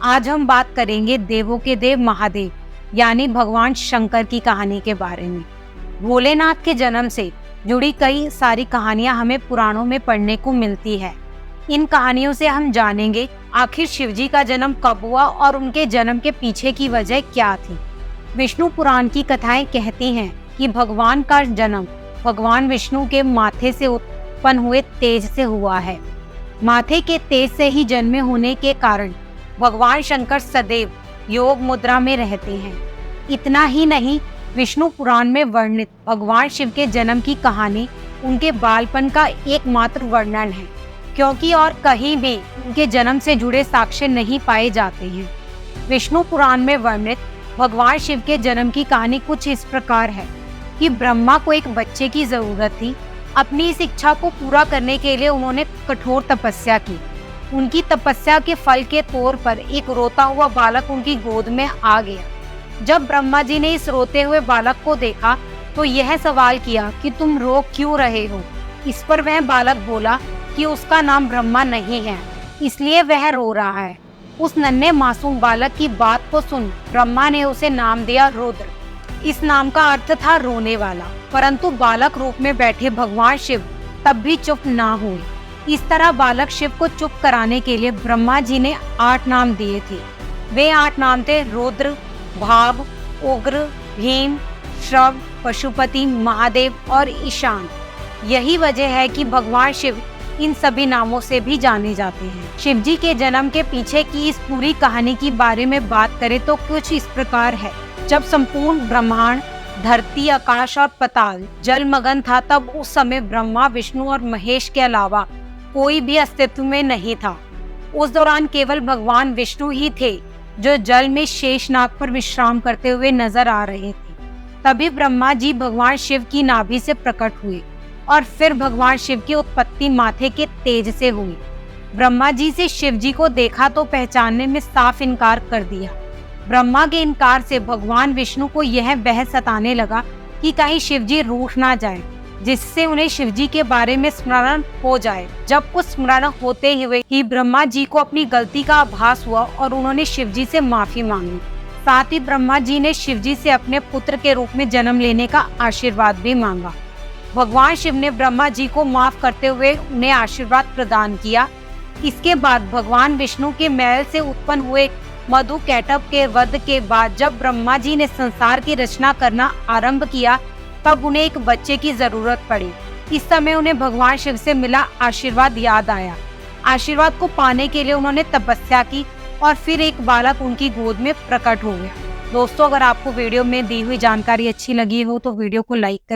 आज हम बात करेंगे देवों के देव महादेव यानी भगवान शंकर की कहानी के बारे में। भोलेनाथ के जन्म से जुड़ी कई सारी कहानियां हमें पुराणों में पढ़ने को मिलती है। इन कहानियों से हम जानेंगे आखिर शिवजी का जन्म कब हुआ और उनके जन्म के पीछे की वजह क्या थी। विष्णु पुराण की कथाएं कहती हैं कि भगवान का जन्म भगवान विष्णु के माथे से उत्पन्न हुए तेज से हुआ है। माथे के तेज से ही जन्मे होने के कारण भगवान शंकर सदैव योग मुद्रा में रहते हैं। इतना ही नहीं, विष्णु पुराण में वर्णित भगवान शिव के जन्म की कहानी उनके बालपन का एकमात्र वर्णन है, क्योंकि और कहीं भी उनके जन्म से जुड़े साक्ष्य नहीं पाए जाते हैं। विष्णु पुराण में वर्णित भगवान शिव के जन्म की कहानी कुछ इस प्रकार है कि ब्रह्मा को एक बच्चे की जरूरत थी। अपनी इस इच्छा को पूरा करने के लिए उन्होंने कठोर तपस्या की। उनकी तपस्या के फल के तौर पर एक रोता हुआ बालक उनकी गोद में आ गया। जब ब्रह्मा जी ने इस रोते हुए बालक को देखा तो यह सवाल किया कि तुम रो क्यों रहे हो। इस पर वह बालक बोला कि उसका नाम ब्रह्मा नहीं है, इसलिए वह रो रहा है। उस नन्हे मासूम बालक की बात को सुन ब्रह्मा ने उसे नाम दिया रुद्र। इस नाम का अर्थ था रोने वाला। परंतु बालक रूप में बैठे भगवान शिव तब भी चुप ना हुए। इस तरह बालक शिव को चुप कराने के लिए ब्रह्मा जी ने 8 नाम दिए थे। वे 8 नाम थे रुद्र, भाव, उग्र, भीम, श्रव, पशुपति, महादेव और ईशान। यही वजह है कि भगवान शिव इन सभी नामों से भी जाने जाते हैं। शिव जी के जन्म के पीछे की इस पूरी कहानी के बारे में बात करें तो कुछ इस प्रकार है। जब संपूर्ण ब्रह्मांड, धरती, आकाश और पताल जलमग्न था, तब उस समय ब्रह्मा, विष्णु और महेश के अलावा कोई भी अस्तित्व में नहीं था। उस दौरान केवल भगवान विष्णु ही थे जो जल में शेषनाग पर विश्राम करते हुए नजर आ रहे थे। तभी ब्रह्मा जी भगवान शिव की नाभि से प्रकट हुए और फिर भगवान शिव की उत्पत्ति माथे के तेज से हुई। ब्रह्मा जी से शिव जी को देखा तो पहचानने में साफ इनकार कर दिया। ब्रह्मा के इनकार से भगवान विष्णु को यह बहस सताने लगा कि कहीं शिव जी रूठ ना जाए, जिससे उन्हें शिव जी के बारे में स्मरण हो जाए। जब कुछ स्मरण होते हुए ही ब्रह्मा जी को अपनी गलती का आभास हुआ और उन्होंने शिव जी से माफी मांगी। साथ ही ब्रह्मा जी ने शिव जी से अपने पुत्र के रूप में जन्म लेने का आशीर्वाद भी मांगा। भगवान शिव ने ब्रह्मा जी को माफ करते हुए उन्हें आशीर्वाद प्रदान किया। इसके बाद भगवान विष्णु के महल से उत्पन्न हुए मधु कैटभ के वध के बाद जब ब्रह्मा जी ने संसार की रचना करना आरंभ किया, तब उन्हें एक बच्चे की जरूरत पड़ी। इस समय उन्हें भगवान शिव से मिला आशीर्वाद याद आया। आशीर्वाद को पाने के लिए उन्होंने तपस्या की और फिर एक बालक उनकी गोद में प्रकट हो गया। दोस्तों, अगर आपको वीडियो में दी हुई जानकारी अच्छी लगी हो तो वीडियो को लाइक करें।